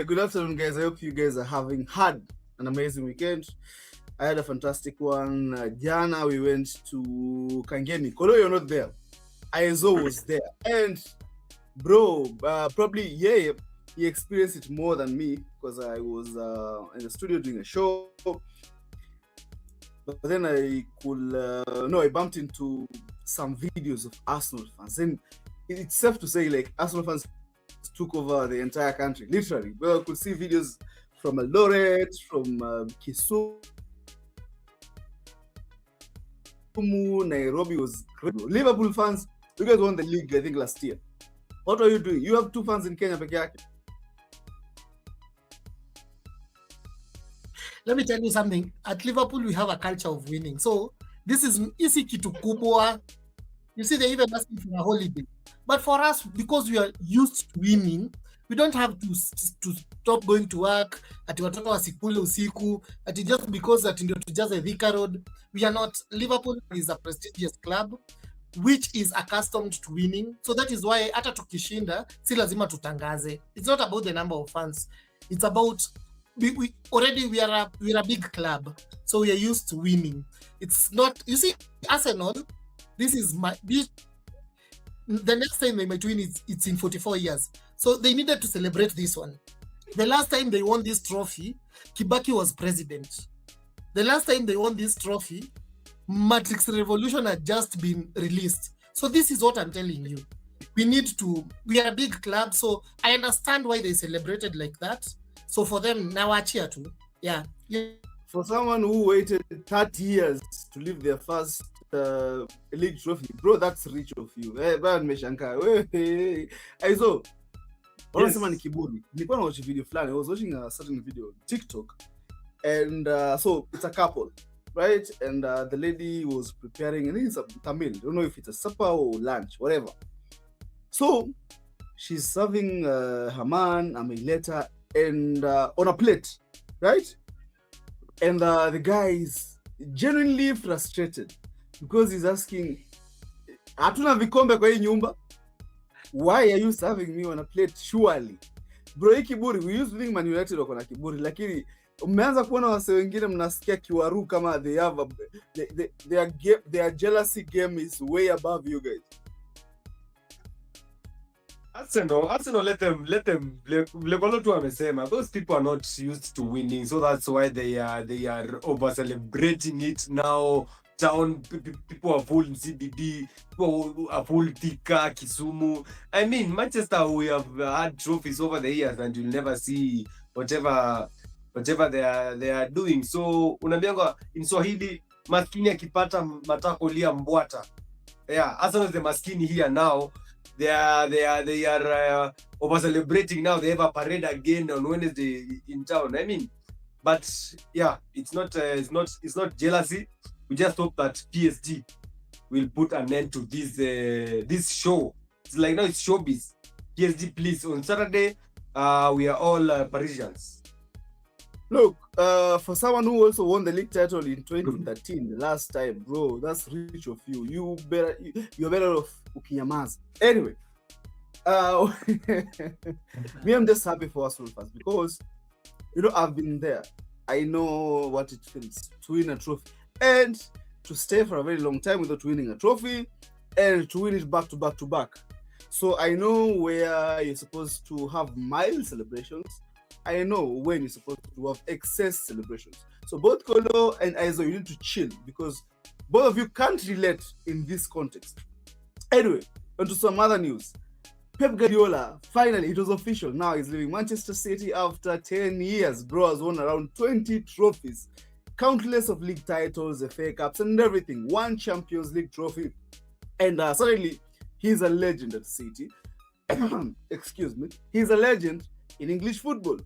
Good afternoon, guys. I hope you guys are having had an amazing weekend. I had a fantastic one. Jana, we went to Kangemi. Although you're not there, Aizo was there. And, bro, probably, yeah, he experienced it more than me because I was in the studio doing a show. But then I bumped into some videos of Arsenal fans. And it's safe to say, like, Arsenal fans took over the entire country, literally. Well, I could see videos from Eldoret, from Kisumu, Nairobi was great. Liverpool fans, you guys won the league, I think, last year. What are you doing? You have 2 fans in Kenya peke yake. Let me tell you something. At Liverpool, we have a culture of winning. So this is easy kitu kubwa. You see, they even asking for a holiday. But for us, because we are used to winning, we don't have to stop going to work. Ati watoto wasikule usiku. Ati just because that ndio tujaze Thika Road. We are not. Liverpool is a prestigious club which is accustomed to winning. So that is why hata tukishinda, si lazima tutangaze. It's not about the number of fans. It's about we are a big club, so we are used to winning. It's not, you see, Arsenal, the next time they might win it's in 44 years, so they needed to celebrate this one. The last time they won this trophy, Kibaki was president. The last time they won this trophy, Matrix Revolution had just been released. So this is what I'm telling you. We are a big club, so I understand why they celebrated like that. So for them, now achia too. Yeah. For someone who waited 30 years to live their first league trophy, bro, that's rich of you. So, wanasema ni kiburi. Nilikuwa na watch video fulani. I was watching a certain video on TikTok, and so it's a couple, right? And the lady was preparing, I think it's a Tamil. I don't know if it's a supper or lunch, whatever. So she's serving her man ameileta and on a plate, right? And the guy is genuinely frustrated because he's asking, hatuna vikombe kwa hii nyumba? Why are you serving me on a plate? Surely. Bro, hii kiburi, we used to think Man United wako na kiburi, lakini umeanza kuona wase wengine mnasikia kiwaru kama they have their jealousy game is way above you guys. Arsenal, let them. Those people are not used to winning, so that's why they are over celebrating it now. Town people are full CBD, people are full Thika, Kisumu. I mean, Manchester, we have had trophies over the years, and you'll never see whatever they are doing. So unaambiwa in Swahili, maskini akipata matako lia mbwata. Yeah, Arsenal is the maskini here now. They are over celebrating now. They have a parade again on Wednesday in town. I mean, but yeah, it's not jealousy. We just hope that PSG will put an end to this show. It's like now it's showbiz. PSG, please, on Saturday, we are all Parisians. Look, for someone who also won the league title in 2013, the last time, bro, that's rich of you. You're better off ukinyamaza. Anyway, me, I'm just happy for Arsenal fans because, I've been there. I know what it feels to win a trophy and to stay for a very long time without winning a trophy and to win it back to back to back. So I know where you're supposed to have mild celebrations. I know when you're supposed to have excess celebrations. So both Kolo and Aizo, you need to chill because both of you can't relate in this context. Anyway, on to some other news. Pep Guardiola, finally, it was official. Now he's leaving Manchester City after 10 years. Bro has won around 20 trophies, countless of league titles, FA Cups, and everything. 1 Champions League trophy. And suddenly, he's a legend at City. Excuse me. He's a legend in English football.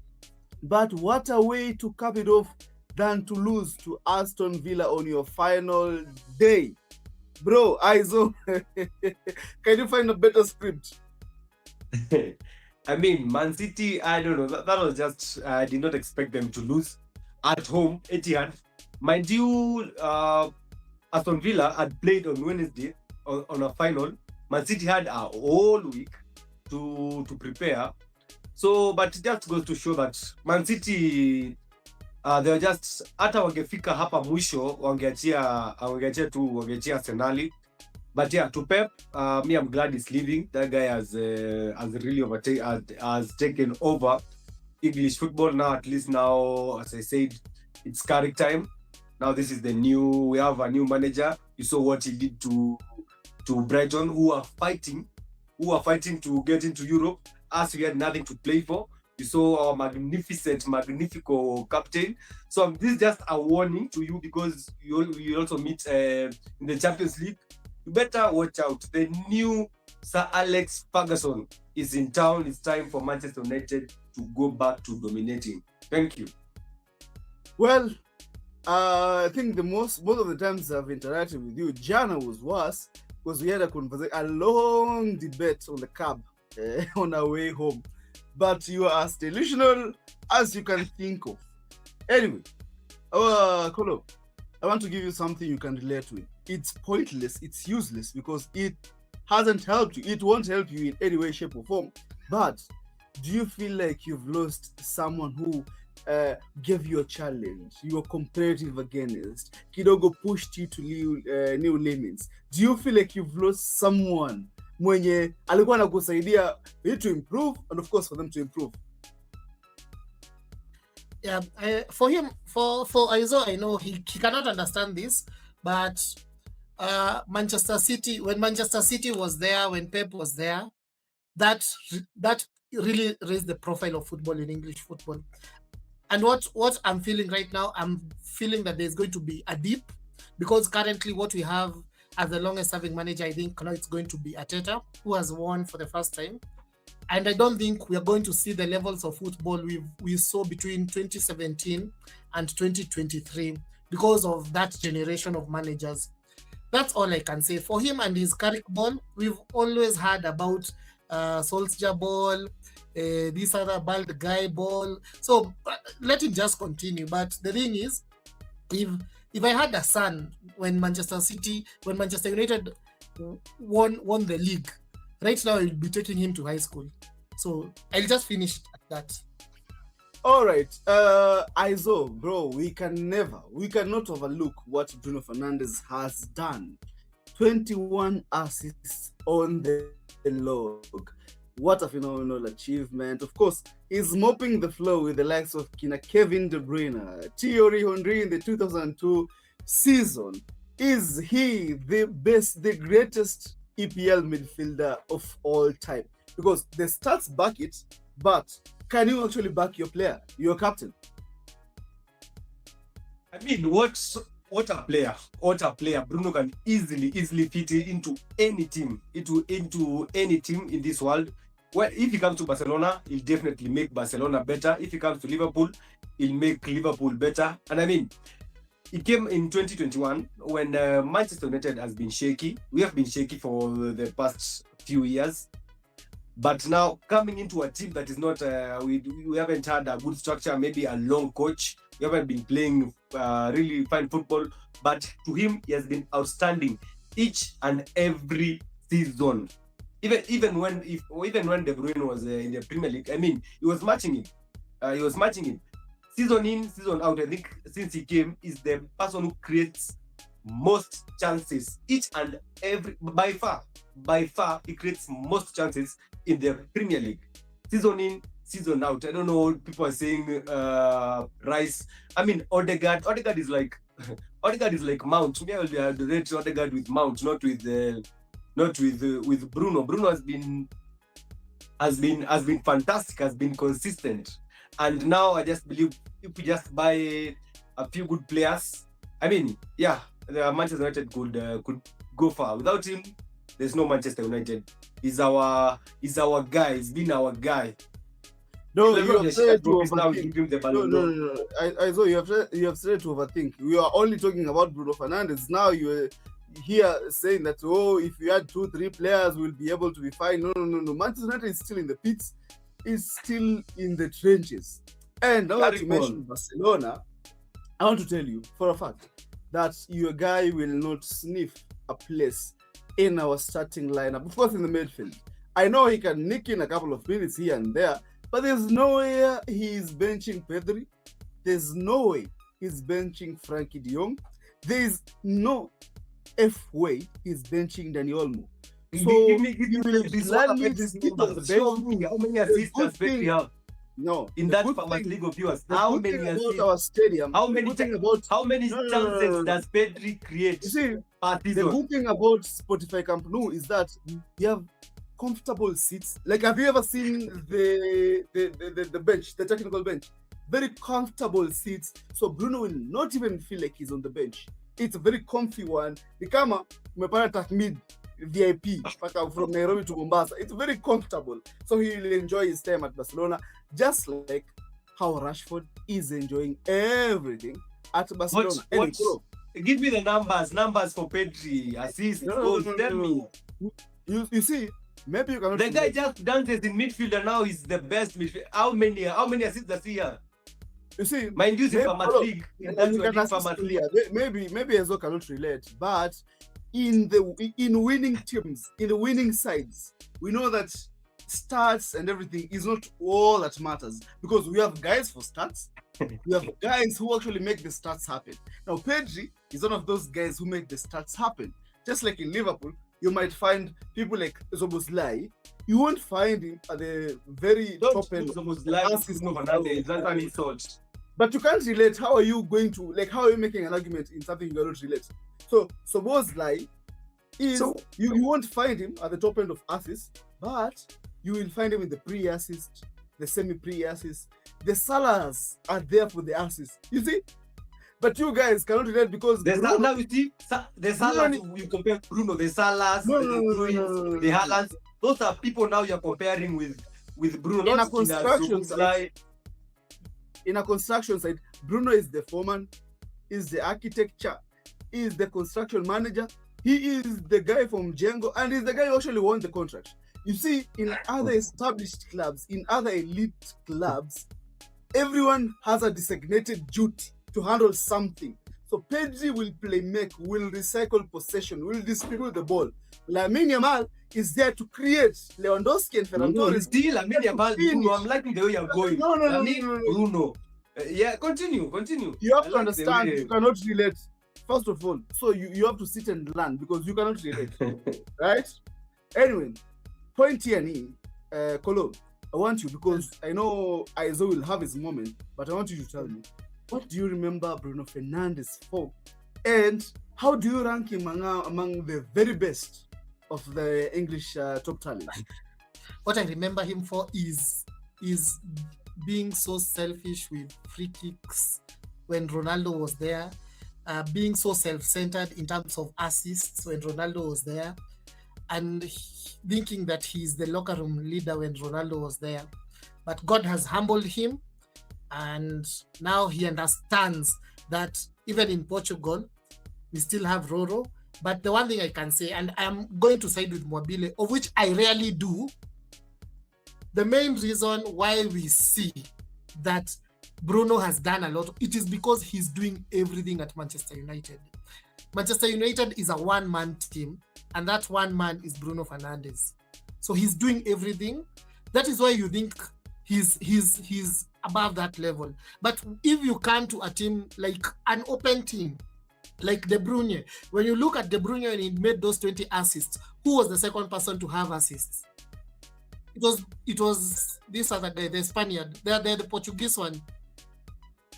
But what a way to cap it off than to lose to Aston Villa on your final day. Bro, Aizo, can you find a better script? I mean, Man City, I don't know. That was just, I did not expect them to lose at home, Etihad. Mind you, Aston Villa had played on Wednesday on a final. Man City had a whole week to prepare. So, but it just goes to show that Man City they were just hata wangefika hapa mwisho wangeachia Arsenali. But yeah, to Pep, me, I'm glad he's leaving. That guy has really has taken over English football now. At least now, as I said, it's Carrick time. Now we have a new manager. You saw what he did to Brighton, who are fighting to get into Europe, as we had nothing to play for. You saw our magnifico captain. So this is just a warning to you, because you also meet in the Champions League. You better watch out. The new Sir Alex Ferguson is in town. It's time for Manchester United to go back to dominating. Thank you. Well, I think the most of the times I've interacted with you, Jana was worse, because we had a long debate on the cab on our way home. But you are as delusional as you can think of. Anyway, Kolo, I want to give you something you can relate with. It's pointless, it's useless, because it hasn't helped you. It won't help you in any way, shape, or form. But do you feel like you've lost someone who gave you a challenge, you were competitive against, kidogo pushed you to new limits? Do you feel like you've lost someone mwenye alikuwa anakusaidia for you to improve, and of course for them to improve? Yeah, for him, for Aizo, I know he cannot understand this, but Manchester City, when Manchester City was there, when Pep was there, that really raised the profile of football in English football. And what I'm feeling right now, I'm feeling that there's going to be a dip, because currently what we have as the longest serving manager, I think now it's going to be Arteta, who has won for the first time. And I don't think we are going to see the levels of football we saw between 2017 and 2023 because of that generation of managers. That's all I can say. For him and his Carrick ball, we've always heard about Solskjaer ball, this other bald guy ball. So let it just continue. But the thing is, if I had a son when Manchester United won the league, right now I'll be taking him to high school. So I'll just finish at that. All right, Aizo, bro, we cannot overlook what Bruno Fernandes has done. 21 assists on the log. What a phenomenal achievement. Of course, he's mopping the floor with the likes of Kevin De Bruyne, Thierry Henry in the 2002 season. Is he the greatest EPL midfielder of all time? Because the stats back it, but can you actually back your player, your captain? I mean, what a player! What a player! Bruno can easily fit into any team, into any team in this world. Well, if he comes to Barcelona, he'll definitely make Barcelona better. If he comes to Liverpool, he'll make Liverpool better. And I mean, it came in 2021 when Manchester United has been shaky. We have been shaky for the past few years. But now coming into a team that is not, we haven't had a good structure, maybe a long coach. We haven't been playing really fine football. But to him, he has been outstanding each and every season. Even when De Bruyne was in the Premier League, I mean, he was matching him. Season in, season out. I think since he came, is the person who creates most chances each and every. By far, he creates most chances in the Premier League. Season in, season out. I don't know what people are saying. Rice. I mean, Odegaard is like Mount. Maybe I will rate Odegaard with Mount, not with Bruno. Bruno has been fantastic, has been consistent. And now I just believe if we just buy a few good players, I mean, yeah, the Manchester United could go far. Without him, there's no Manchester United. He's our guy. He's been our guy. No, you have said to overthink. No. I saw you have said to overthink. We are only talking about Bruno Fernandes. Now you're here saying that, if we had 2-3 players, we'll be able to be fine. No. Manchester United is still in the pits. Is still in the trenches. And now that you mentioned Barcelona, I want to tell you for a fact that your guy will not sniff a place in our starting lineup. Of course, in the midfield, I know he can nick in a couple of minutes here and there, But there's no way he's benching Pedri. There's no way he's benching Frankie de Jong. There's no way he's benching Dani Olmo. So give me you will this one gladly this sit on the numbers. Show bench. me how many The assists good does Pedri thing- have No, in the that good Farmers thing- League of viewers. the How good many thing about assists? our stadium? How the many good thing cha- about How many No, no, no, chances no, no. does Pedri create you see? per The season? good thing about Spotify Camp Nou is that you have comfortable seats. Like, have you ever seen the bench, the technical bench? Very comfortable seats. So Bruno will not even feel like he's on the bench. It's a very comfy one. The kama umepata mid VIP from Nairobi to Mombasa. It's very comfortable. So he will enjoy his time at Barcelona, just like how Rashford is enjoying everything at Barcelona. What? Give me the numbers for Pedri. Assists, goals. Tell me. You see, maybe you cannot. The guy just dances in midfield and now he's the best midfield. How many assists does he have? You see, Mind you, in maybe- Farmers hold on. League. you That's can what assist Farmers League. here. Maybe Ezo cannot relate, but in winning teams, in the winning sides, we know that stats and everything is not all that matters, because we have guys for stats. We have guys who actually make the stats happen. Now, Pedri is one of those guys who make the stats happen. Just like in Liverpool, you might find people like Zoboslai. You won't find him at the very Don't top end. use almost like Assist. Bruno Fernandes. That's an insult. But you can't relate. How are you going to, like, how are you making an argument in something you cannot relate? So Boslai is, So- you won't find him at the top end of assists, but you will find him in the pre-assist, the semi-pre-assist. The Salahs are there for the assists. You see? But you guys cannot relate because Bruno- Now you see, the Salah, you compare Bruno, the Salahs, No, the no, no, Bruins, no, no, the no. Haalands. Those are people now you're comparing with Bruno. In a Not construction Szoboszlai. in a construction site, Bruno is the foreman, is the architecture, is the construction manager. He is the guy from Django, and he's the guy who actually won the contract. You see, in other established clubs, in other elite clubs, everyone has a designated duty to handle something. So Pedri will make, will recycle possession, will distribute the ball. Lamine Yamal is there to create. Lewandowski and Ferran No, Torres. still Lamine Yamal, Bruno. I'm liking the way you're going. No, no, no, Lamine, no, no, no. Bruno. Yeah, continue. You have I to like understand, the way- you cannot relate. First of all, so you have to sit and learn because you cannot relate, right? Anyway, point here, Kolo, I want you, because I know Aizo will have his moment, but I want you to tell me, what do you remember Bruno Fernandes for? And how do you rank him among the very best of the English top talent? What I remember him for is being so selfish with free kicks when Ronaldo was there, being so self-centered in terms of assists when Ronaldo was there, and thinking that he's the locker room leader when Ronaldo was there. But God has humbled him, and now he understands that even in Portugal, we still have Roro. But the one thing I can say, and I'm going to side with Mobile, of which I rarely do, the main reason why we see that Bruno has done a lot, it is because he's doing everything at Manchester United. Manchester United is a one-man team, and that one man is Bruno Fernandes. So he's doing everything. That is why you think he's above that level. But if you come to a team like an open team, like De Bruyne, when you look at De Bruyne and he made those 20 assists, who was the second person to have assists? It was this other guy, the Spaniard, the Portuguese one,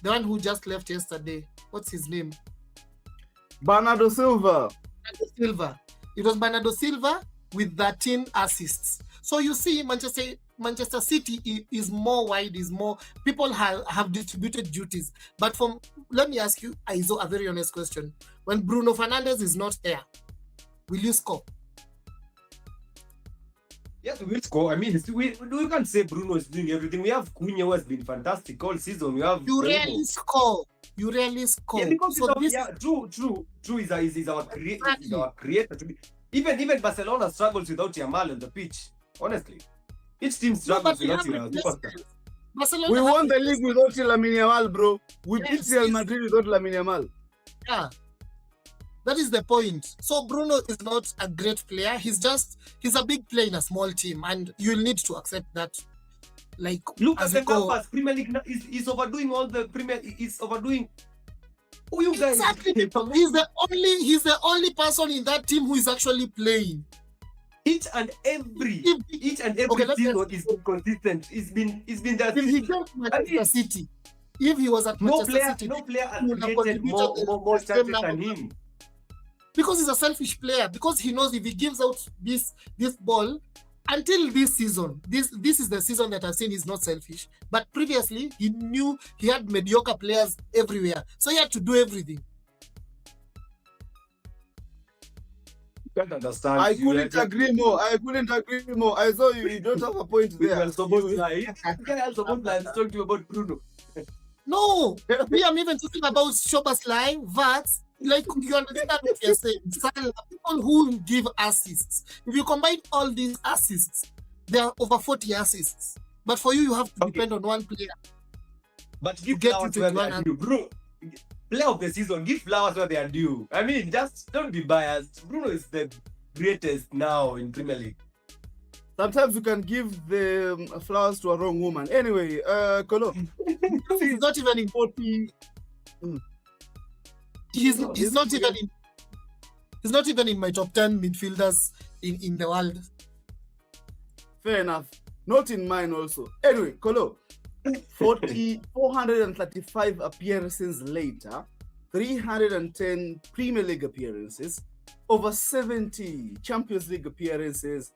the one who just left yesterday. What's his name? Bernardo Silva. Bernardo Silva. It was Bernardo Silva with 13 assists. So you see, Manchester City is more wide, is more people have distributed duties. But let me ask you, Aizo, a very honest question. When Bruno Fernandes is not there, will you score? Yes, we will score. I mean, we can't say Bruno is doing everything. We have Cunha, who has been fantastic all season. We have You Bruno. rarely score. You rarely score. Yeah, because So this true. Is our creator. Exactly. Is our creator. Even Barcelona struggles without Yamal on the pitch. Honestly, each team no, struggles but we without have Yamal. replacements. Barcelona We have won the league without Lamine Yamal, bro. We beat Yes, Real yes. Madrid without Lamine Yamal. Yeah. That is the point. So Bruno is not a great player. He's a big player in a small team, and you'll need to accept that. like Look at as the we go. numbers. Premier League is overdoing all the Premier. Is overdoing. Who you guys? Exactly. He's the only person in that team who is actually playing. Each and every Okay, let me season ask is you. consistent. It's been that. If he came to Manchester City, if he was at Manchester City, No player he has would have created contributed more the same chances number. than him. Because he's a selfish player, because he knows if he gives out this ball, until this season, this is the season that I've seen he's not selfish. But previously, he knew he had mediocre players everywhere, so he had to do everything. Can't understand. I couldn't agree more. I saw you don't have a point there. You are supposed to lie. You are supposed to lie. I'm talking to you about Bruno. No, me, I'm even talking about Shoba's line, Vats. Like, you understand what you're saying? People who give assists. If you combine all these assists, there are over 40 assists. But for you, you have to depend on one player. But give flowers where they are due, bro. Player of the season, give flowers where they are due. I mean, just don't be biased. Bruno is the greatest now in Premier League. Sometimes you can give the flowers to a wrong woman. Anyway, Kolo. He's not even in 40. He's not even in my top 10 midfielders in the world. Fair enough. Not in mine also. Anyway, Kolo. 435 appearances later, 310 Premier League appearances, over 70 Champions League appearances,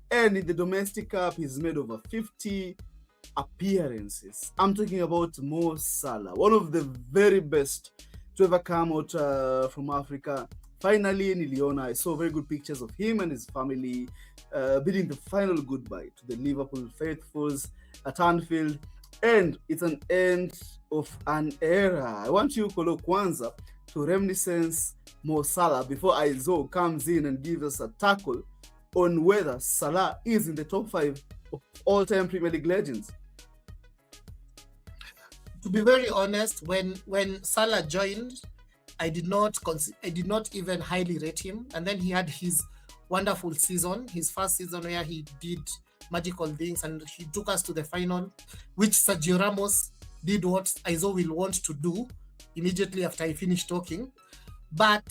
and in the domestic cup, he's made over 50 appearances. I'm talking about Mo Salah, one of the very best to ever come out from Africa. Finally, Niliona, I saw very good pictures of him and his family bidding the final goodbye to the Liverpool faithfuls at Anfield. And it's an end of an era. I want you, Kolo Kwanza, to reminiscence Mo Salah before Aizo comes in and gives us a tackle on whether Salah is in the top 5 of all-time Premier League legends. To be very honest, when Salah joined, I did not even highly rate him. And then he had his wonderful season, his first season where he did magical things and he took us to the final, which Sergio Ramos did what Aizo will want to do immediately after I finished talking. But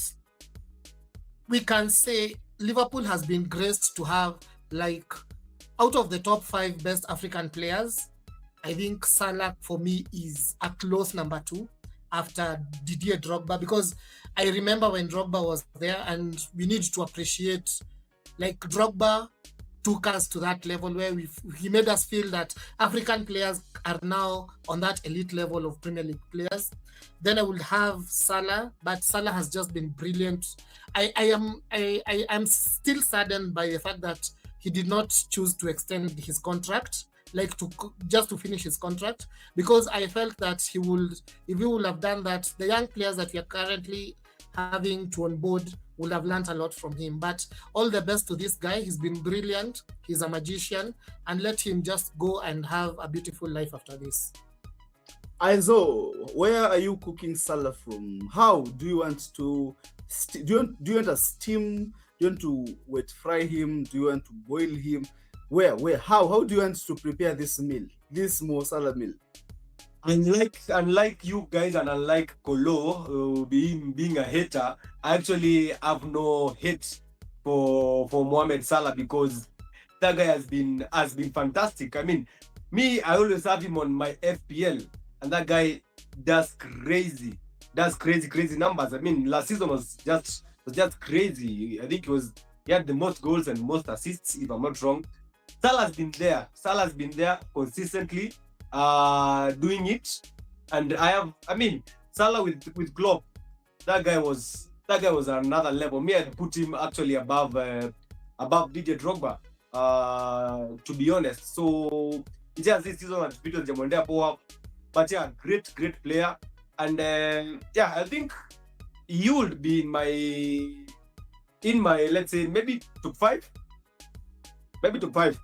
we can say Liverpool has been graced to have, like, out of the top 5 best African players, I think Salah for me is a close number 2 after Didier Drogba, because I remember when Drogba was there, and we need to appreciate, like, Drogba took us to that level where he made us feel that African players are now on that elite level of Premier League players. Then I would have Salah, but Salah has just been brilliant. I am still saddened by the fact that he did not choose to extend his contract, like just to finish his contract, because I felt that if he would have done that, the young players that we are currently having to onboard would have learned a lot from him. But all the best to this guy. He's been brilliant. He's a magician, and let him just go and have a beautiful life after this. Aizo, where are you cooking Salah from? How do you want to do you want to steam? Do you want to wet fry him? Do you want to boil him? Where? How do you want to prepare this meal? This Mo Salah meal? Unlike you guys and unlike Kolo, being a hater, I actually have no hate for Mohamed Salah, because that guy has been fantastic. I mean, I always have him on my FPL, and that guy does crazy numbers. I mean, last season was just crazy. I think he had the most goals and most assists, if I'm not wrong. Salah's been there consistently doing it, and Salah with Klopp, that guy was another level. I'd put him actually above Didier Drogba, to be honest. So it's just this season that Peter Jamondea poa, but yeah, great player, and I think he would be in my let's say maybe top 5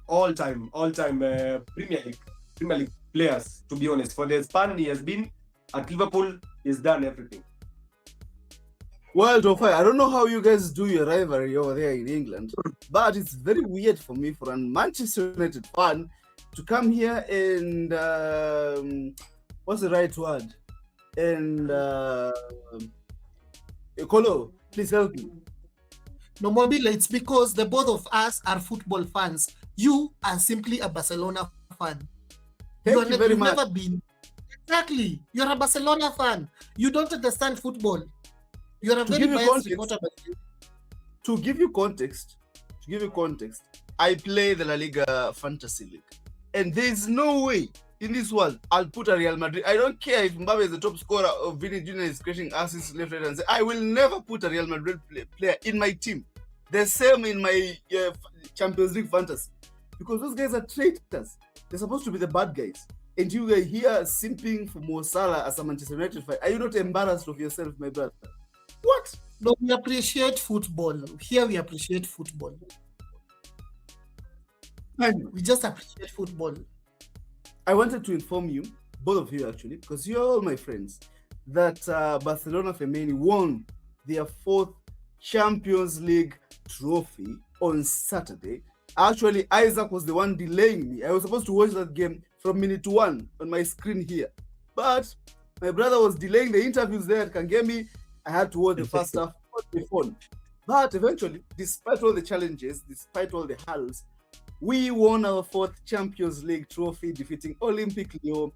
all time Premier League players, to be honest. For the span he has been at Liverpool, he's done everything. Well, top 5, I don't know how you guys do your rivalry over there in England, but it's very weird for me, for a Manchester United fan, to come here and what's the right word? And Kolo, please help me. No, Mobile, it's because the both of us are football fans. You are simply a Barcelona fan. Thank you very You've much. never been. Exactly. You're a Barcelona fan. You don't understand football. You're a To very give you biased context, reporter. to give you context, I play the La Liga Fantasy League, and there's no way in this world I'll put a Real Madrid. I don't care if Mbappe is the top scorer of Vinny Jr. is creating assists left, right, and center. I will never put a Real Madrid player in my team. The same in my Champions League fantasy, because those guys are traitors. They're supposed to be the bad guys. And you are here simping for Mo Salah as a Manchester United fan. Are you not embarrassed of yourself, my brother? What? No, we appreciate football. Here we appreciate football. We just appreciate football. I wanted to inform you, both of you actually, because you're all my friends, that Barcelona Femeni won their 4th Champions League trophy on Saturday. Actually, Isaac was the one delaying me. I was supposed to watch that game from minute 1 on my screen here. But my brother was delaying the interviews there at Kangemi. I had to watch the first half on the phone. But eventually, despite all the challenges, despite all the hurdles, we won our 4th Champions League trophy, defeating Olympic Lyon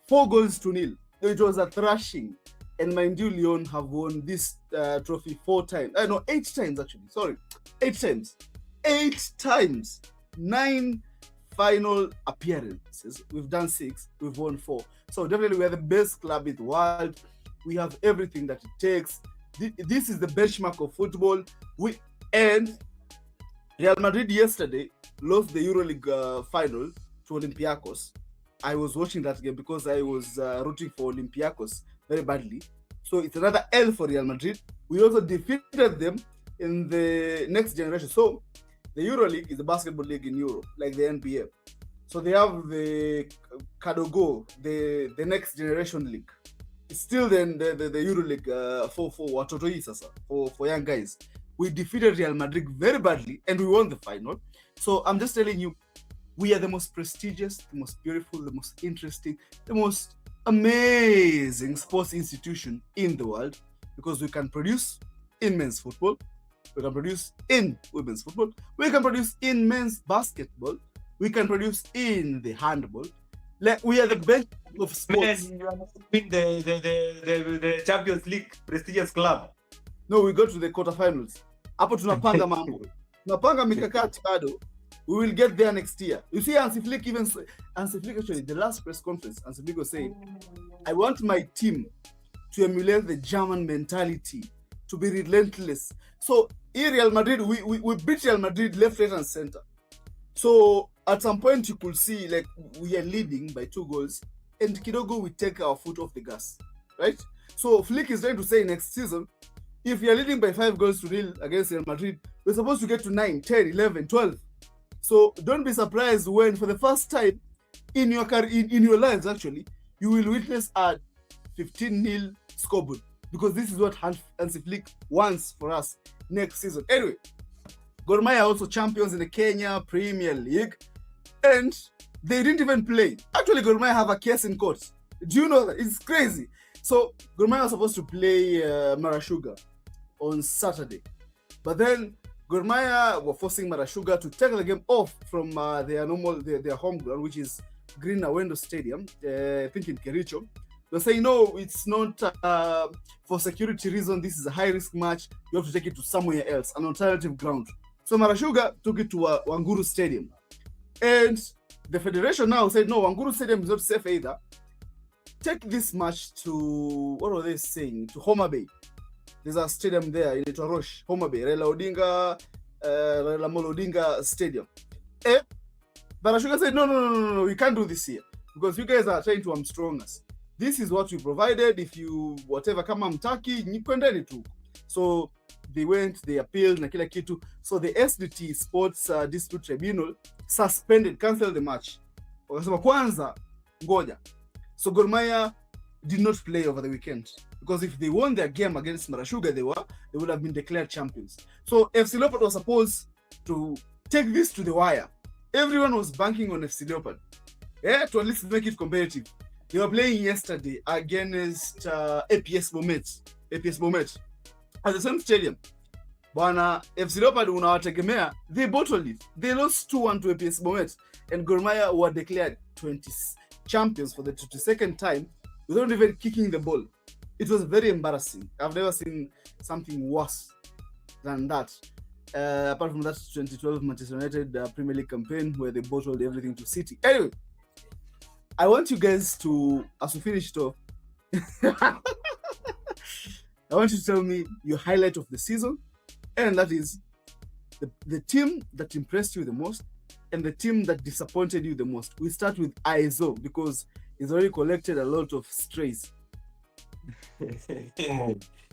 4-0. It was a thrashing. And mind you, Lyon have won this trophy 4 times. No, 8 times actually. Sorry, 8 times. 8 times. 9 final appearances. We've done 6. We've won 4. So definitely we are the best club in the world. We have everything that it takes. This is the benchmark of football. And Real Madrid yesterday lost the EuroLeague final to Olympiacos. I was watching that game because I was rooting for Olympiacos very badly. So it's another L for Real Madrid. We also defeated them in the next generation. So the EuroLeague is the basketball league in Europe, like the NBA. So they have the Kadogo, the next generation league. It's still the EuroLeague for Watotoi Sasa, for young guys. We defeated Real Madrid very badly and we won the final. So I'm just telling you, we are the most prestigious, the most beautiful, the most interesting, the most amazing sports institution in the world, because we can produce in men's football, we can produce in women's football, we can produce in men's basketball, we can produce in the handball. Like, we are the best of sports. Man, you are not in the Champions League prestigious club. No, we go to the quarterfinals. Hapo tunapanga mambo. Tunapanga mikakati bado. We will get there next year. You see, Hansi Flick actually, the last press conference, Hansi Flick was saying, I want my team to emulate the German mentality, to be relentless. So in Real Madrid, we beat Real Madrid left, right, and center. So at some point you could see like we are leading by 2 goals, and kidogo we take our foot off the gas, right? So Flick is trying to say next season, if you're leading by 5-0 against Real Madrid, we're supposed to get to 9, 10, 11, 12. So don't be surprised when, for the first time in your career, in your lives actually, you will witness a 15-0 scoreboard, because this is what Hansi Flick wants for us next season. Anyway, Gor Mahia are also champions in the Kenya Premier League, and they didn't even play. Actually, Gor Mahia have a case in court. Do you know that? It's crazy. So Gor Mahia was supposed to play Marashuga on Saturday, but then Gor Mahia were forcing Marashuga to take the game off from their home ground, which is Green Awendo Stadium, I think in Kericho. They're saying, no, it's not for security reasons. This is a high-risk match. You have to take it to somewhere else, an alternative ground. So Marashuga took it to Wanguru Stadium. And the federation now said, no, Wanguru Stadium is not safe either. Take this match to, what were they saying, to Homa Bay. There's a stadium there in Etoarosh, Homa Bay, Raila Amolo Odinga Stadium. And Marashuga said, no, we can't do this here, because you guys are trying to hamstring us. This is what we provided. If you, whatever, kama mtaki, nikwendeni tu. So they went, they appealed, na kila kitu. So the SDT Sports Dispute Tribunal suspended, canceled the match. Wakasema kwanza, ngoja. So Gor Mahia did not play over the weekend, because if they won their game against Marashuga, they would have been declared champions. So FC Leopard was supposed to take this to the wire. Everyone was banking on FC Leopard. Yeah, to at least make it competitive. They were playing yesterday against APS Bomet. APS Bomet. At the same stadium. Bwana FC Leopard unawategemea, they bottled it. They lost 2-1 to APS Bomet, and Gor Mahia were declared 20 champions for the 22nd time without even kicking the ball. It was very embarrassing. I've never seen something worse than that. Apart from that 2012 Manchester United Premier League campaign where they bottled everything to City. Anyway, I want you guys to, as we finish it off, I want you to tell me your highlight of the season, and that is the team that impressed you the most and the team that disappointed you the most. We start with Aizo because he's already collected a lot of strays.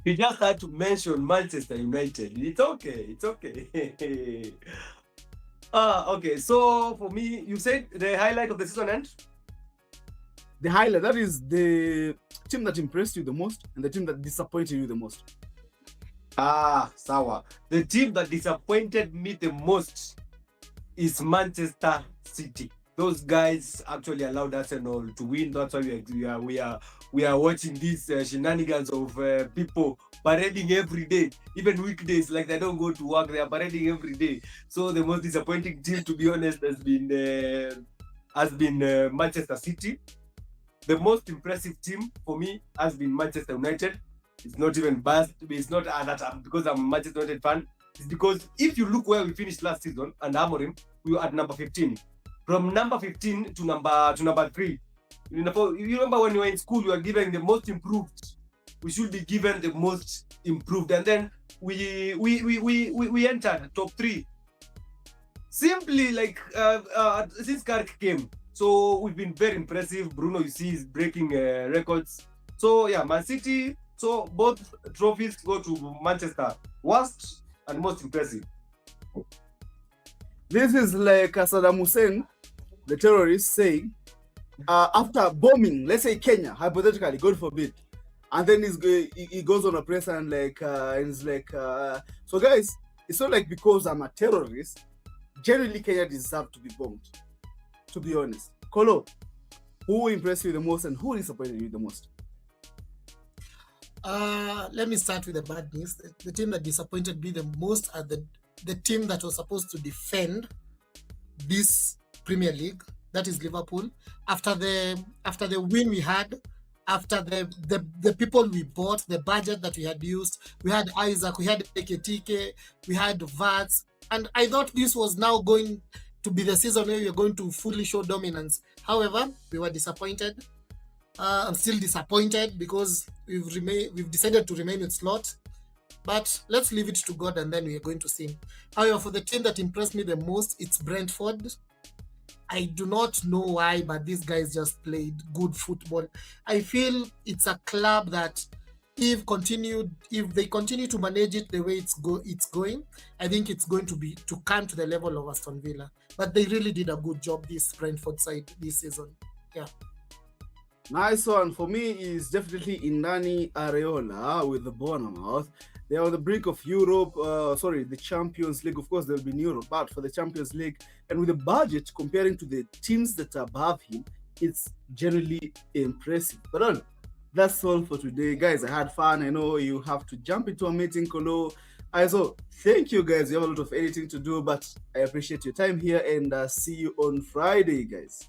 You just had to mention Manchester United. It's okay. It's okay. Okay. So for me, you said the highlight of the season and The highlight, that is the team that impressed you the most and the team that disappointed you the most. Sawa. The team that disappointed me the most is Manchester City. Those guys actually allowed Arsenal to win. That's why we are watching these shenanigans of people parading every day, even weekdays. Like they don't go to work, they are parading every day. So the most disappointing team, to be honest, has been Manchester City. The most impressive team for me has been Manchester United. It's not even biased. It's not that because I'm a Manchester United fan. It's because if you look where we finished last season and Amorim, we were at number 15. From number 15 to number 3. You remember when you were in school, you were given the most improved. We should be given the most improved, and then we entered top 3. Simply like since Kirk came. So we've been very impressive. Bruno, you see, is breaking records. So yeah, Man City. So both trophies go to Manchester. Worst and most impressive. This is like Saddam Hussein, the terrorist, saying, after bombing, let's say Kenya, hypothetically, God forbid, and then he goes on a press and he's like, so guys, it's not like because I'm a terrorist, generally Kenya deserves to be bombed. To be honest, Kolo, who impressed you the most and who disappointed you the most? Let me start with the bad news. The team that disappointed me the most are the team that was supposed to defend this Premier League, that is Liverpool. After the win we had, after the people we bought, the budget that we had used, we had Isaac, we had Eketike, we had Vats, and I thought this was now going to be the season where we are going to fully show dominance. However, we were disappointed. I'm still disappointed because we've decided to remain with slot. But let's leave it to God and then we are going to see. However, for the team that impressed me the most, it's Brentford. I do not know why, but these guys just played good football. I feel it's a club that if they continue to manage it the way it's going, I think it's going to come to the level of Aston Villa. But they really did a good job, this Brentford side this season. Yeah. Nice one. For me is definitely Indani Areola with the Bournemouth. They are on the brink of Europe, the Champions League. Of course, they'll be in Europe, but for the Champions League, and with the budget comparing to the teams that are above him, it's generally impressive. But that's all for today, guys. I had fun. I know you have to jump into a meeting, Kolo. So thank you, guys. You have a lot of editing to do, but I appreciate your time here, and see you on Friday, guys.